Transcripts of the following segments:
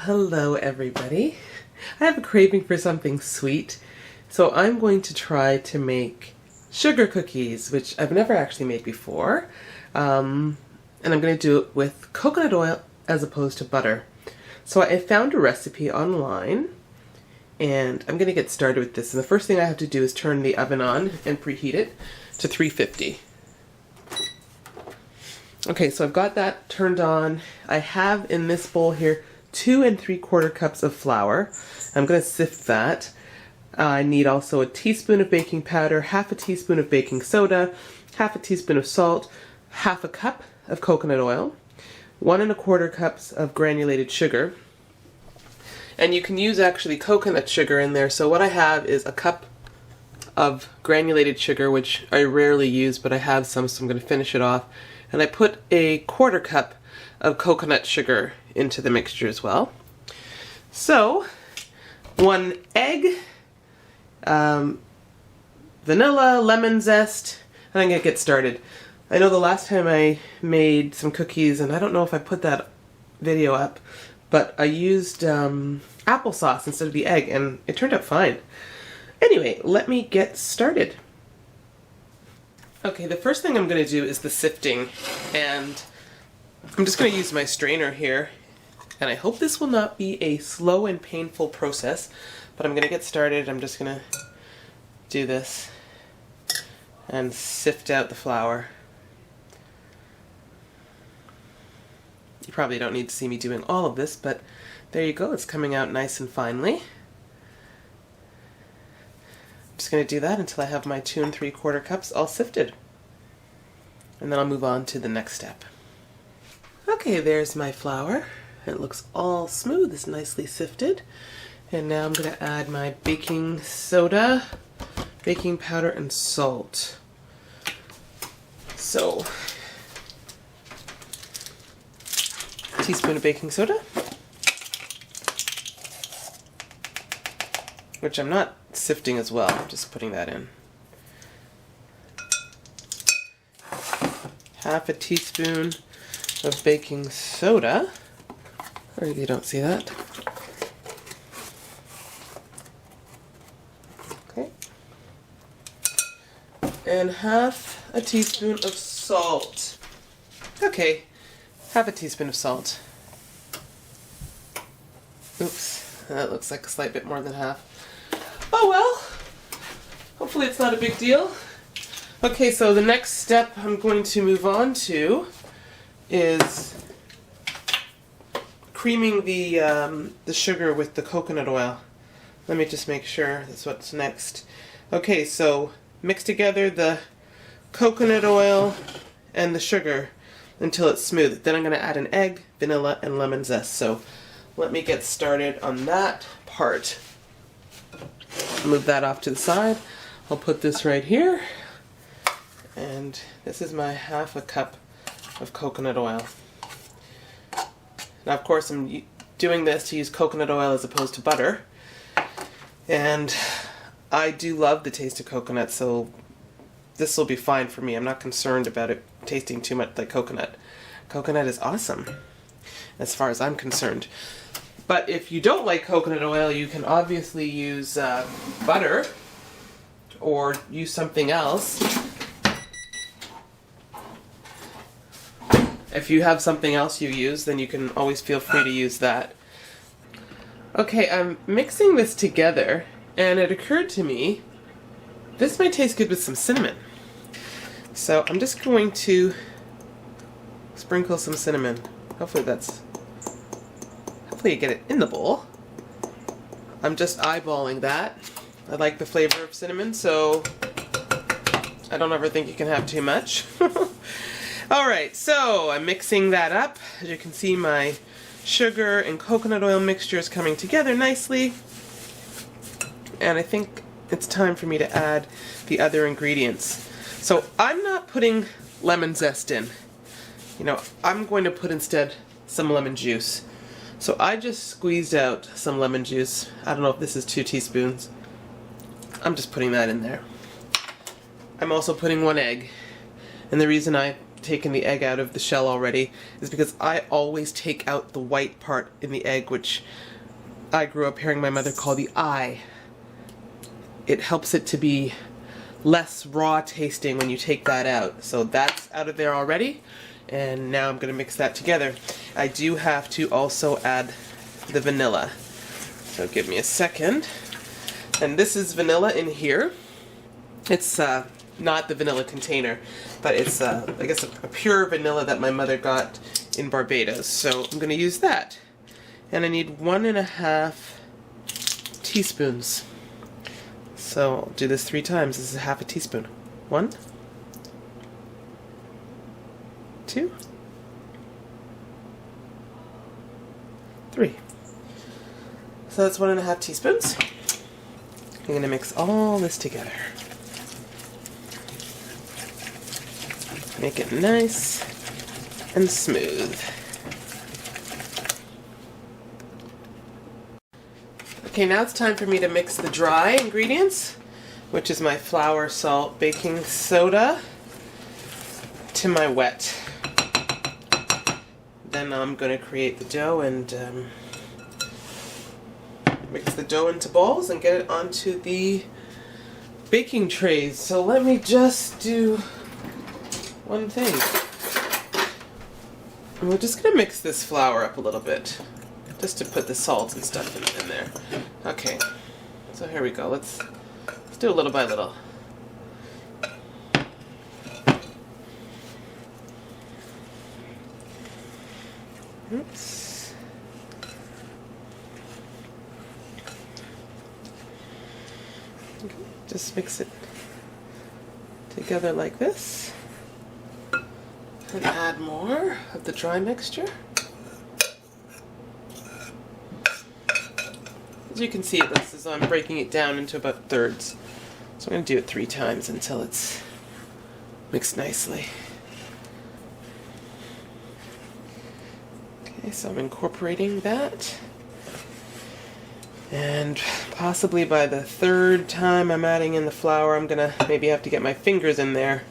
Hello everybody. I have a craving for something sweet, so I'm going to try to make sugar cookies, which I've never actually made before. And I'm going to do it with coconut oil as opposed to butter. So I found a recipe online and I'm going to get started with this. And the first thing I have to do is turn the oven on and preheat it to 350. Okay, so I've got that turned on. I have in this bowl here 2 3/4 cups of flour. I'm going to sift that. I need also a teaspoon of baking powder, half a teaspoon of baking soda, half a teaspoon of salt, half a cup of coconut oil, 1 1/4 cups of granulated sugar. And you can use actually coconut sugar in there. So what I have is a cup of granulated sugar, which I rarely use, but I have some, so I'm going to finish it off. And I put a 1/4 cup of coconut sugar into the mixture as well. So, 1 egg, vanilla, lemon zest, and I'm going to get started. I know the last time I made some cookies, and I don't know if I put that video up, but I used applesauce instead of the egg, and it turned out fine. Anyway, let me get started. Okay, the first thing I'm going to do is the sifting, and I'm just going to use my strainer here, and I hope this will not be a slow and painful process, but I'm going to get started. I'm just going to do this and sift out the flour. You probably don't need to see me doing all of this, but there you go. It's coming out nice and finely. I'm just going to do that until I have my 2 3/4 cups all sifted. And then I'll move on to the next step. Okay, there's my flour. It looks all smooth, it's nicely sifted. And now I'm going to add my baking soda, baking powder, and salt. So, a teaspoon of baking soda, which I'm not sifting as well, I'm just putting that in. Half a teaspoon of baking soda, or you don't see that. Okay. And half a teaspoon of salt. Okay, half a teaspoon of salt. Oops, that looks like a slight bit more than half. Oh well, hopefully it's not a big deal. Okay, so the next step I'm going to move on to is creaming the sugar with the coconut oil. Let me just make sure that's what's next. Okay, so mix together the coconut oil and the sugar until it's smooth. Then I'm going to add an egg, vanilla, and lemon zest. So let me get started on that part. Move that off to the side. I'll put this right here. And this is my half a cup of coconut oil. Now, of course, I'm doing this to use coconut oil as opposed to butter. And I do love the taste of coconut, so this will be fine for me. I'm not concerned about it tasting too much like coconut. Coconut is awesome, as far as I'm concerned. But if you don't like coconut oil, you can obviously use butter or use something else. If you have something else you use, then you can always feel free to use that. Okay, I'm mixing this together, and it occurred to me, this might taste good with some cinnamon. So I'm just going to sprinkle some cinnamon. Hopefully you get it in the bowl. I'm just eyeballing that. I like the flavor of cinnamon, so I don't ever think you can have too much. Alright, so I'm mixing that up. As you can see, my sugar and coconut oil mixture is coming together nicely. And I think it's time for me to add the other ingredients. So I'm not putting lemon zest in. You know, I'm going to put instead some lemon juice. So I just squeezed out some lemon juice. I don't know if this is 2 teaspoons. I'm just putting that in there. I'm also putting 1 egg. And the reason I taken the egg out of the shell already is because I always take out the white part in the egg, which I grew up hearing my mother call the eye. It helps it to be less raw tasting when you take that out. So that's out of there already, and now I'm going to mix that together. I do have to also add the vanilla. So give me a second. And this is vanilla in here. It's not the vanilla container, but it's I guess a pure vanilla that my mother got in Barbados. So I'm going to use that. And I need 1.5 teaspoons. So I'll do this 3 times. This is half a teaspoon. 1, 2, 3. So that's 1.5 teaspoons. I'm going to mix all this together. Make it nice and smooth. Okay, now it's time for me to mix the dry ingredients, which is my flour, salt, baking soda, to my wet. Then I'm going to create the dough and mix the dough into balls and get it onto the baking trays. So let me just do one thing. And we're just going to mix this flour up a little bit, just to put the salt and stuff in there. Okay, so here we go. Let's do it little by little. Oops. Okay, just mix it together like this. And add more of the dry mixture. As you can see, this is I'm breaking it down into about thirds. So I'm going to do it 3 times until it's mixed nicely. Okay, so I'm incorporating that. And possibly by the 3rd time I'm adding in the flour, I'm going to maybe have to get my fingers in there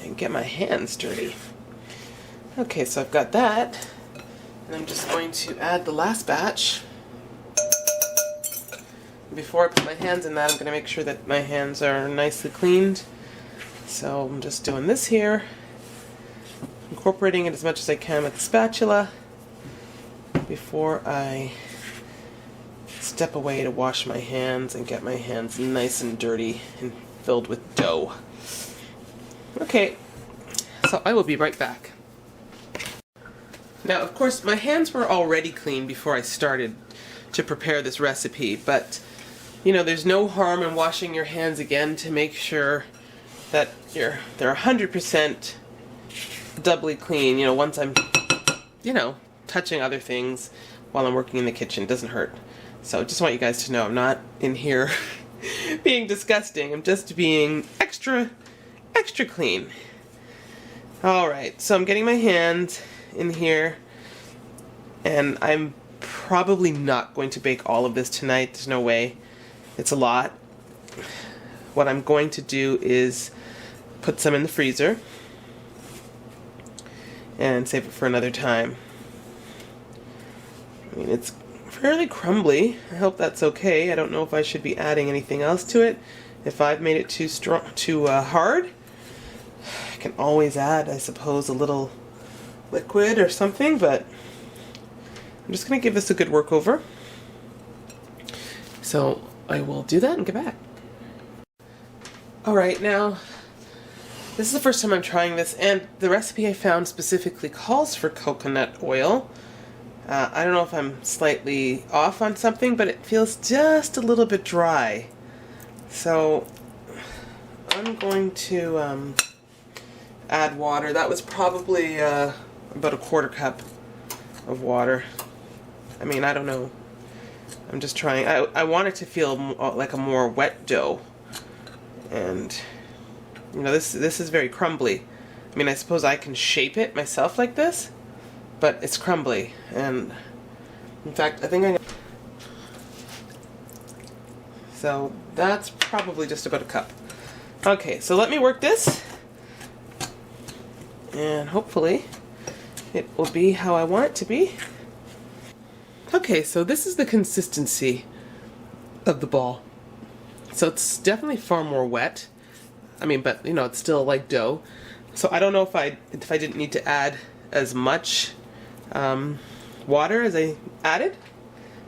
and get my hands dirty. Okay, so I've got that. And I'm just going to add the last batch. Before I put my hands in that, I'm going to make sure that my hands are nicely cleaned. So I'm just doing this here, incorporating it as much as I can with the spatula before I step away to wash my hands and get my hands nice and dirty and filled with dough. Okay, so I will be right back. Now, of course, my hands were already clean before I started to prepare this recipe, but you know, there's no harm in washing your hands again to make sure that they're 100% doubly clean. You know, once I'm, touching other things while I'm working in the kitchen, it doesn't hurt. So just want you guys to know I'm not in here being disgusting. I'm just being extra clean. Alright, so I'm getting my hand in here, and I'm probably not going to bake all of this tonight. There's no way. It's a lot. What I'm going to do is put some in the freezer and save it for another time. I mean, it's fairly crumbly. I hope that's okay. I don't know if I should be adding anything else to it. If I've made it too hard, I can always add, I suppose, a little liquid or something, but I'm just going to give this a good work over. So I will do that and get back. Alright, now, this is the first time I'm trying this, and the recipe I found specifically calls for coconut oil. I don't know if I'm slightly off on something, but it feels just a little bit dry. So I'm going to add water. That was probably about 1/4 cup of water. I mean, I don't know. I'm just trying. I want it to feel like a more wet dough. And, this is very crumbly. I mean, I suppose I can shape it myself like this, but it's crumbly. And, in fact, I think so that's probably just about 1 cup. Okay, so let me work this. and hopefully it will be how I want it to be. Okay, so this is the consistency of the ball. So it's definitely far more wet. I mean, but you know, it's still like dough. So I don't know if I didn't need to add as much water as I added.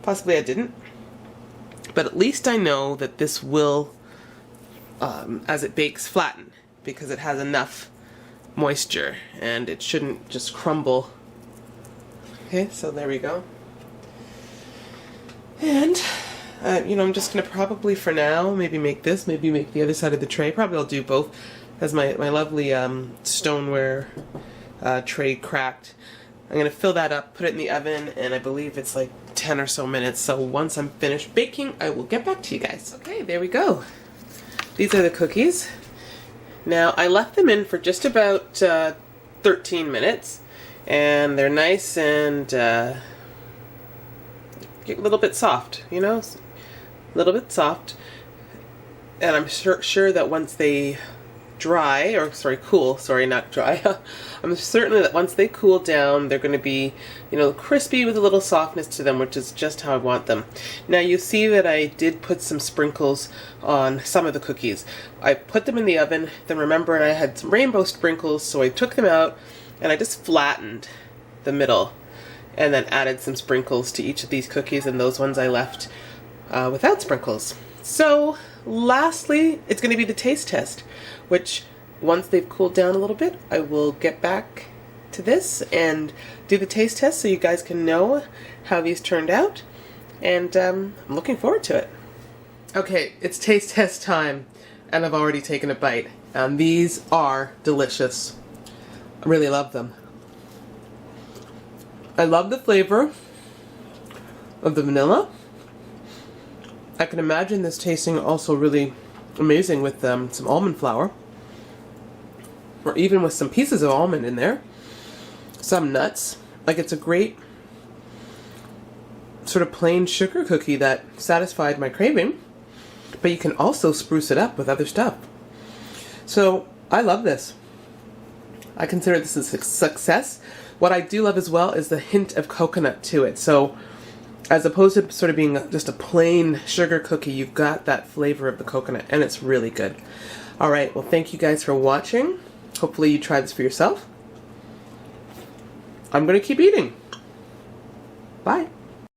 Possibly I didn't. But at least I know that this will, as it bakes, flatten, because it has enough moisture and it shouldn't just crumble. Okay, so there we go. And you know, I'm just gonna probably for now maybe make this, maybe make the other side of the tray. Probably I'll do both, as my lovely stoneware tray cracked. I'm gonna fill that up, put it in the oven, and I believe it's like 10 or so minutes. So once I'm finished baking, I will get back to you guys. Okay, there we go. These are the cookies. Now I left them in for just about 13 minutes, and they're nice and get a little bit soft, you know, a little bit soft. And I'm sure that once they dry, or sorry, cool, sorry, not dry. I'm certain that once they cool down, they're going to be, you know, crispy with a little softness to them, which is just how I want them. Now you see that I did put some sprinkles on some of the cookies. I put them in the oven, then remember I had some rainbow sprinkles, so I took them out and I just flattened the middle and then added some sprinkles to each of these cookies, and those ones I left without sprinkles. So lastly, it's going to be the taste test, which once they've cooled down a little bit, I will get back to this and do the taste test so you guys can know how these turned out. And I'm looking forward to it. Okay, it's taste test time, and I've already taken a bite. And these are delicious. I really love them. I love the flavor of the vanilla. I can imagine this tasting also really amazing with some almond flour, or even with some pieces of almond in there, some nuts. Like, it's a great sort of plain sugar cookie that satisfied my craving, but you can also spruce it up with other stuff. So I love this. I consider this a success. What I do love as well is the hint of coconut to it. So as opposed to sort of being just a plain sugar cookie, you've got that flavor of the coconut, and it's really good. All right, well, thank you guys for watching. Hopefully you try this for yourself. I'm going to keep eating. Bye.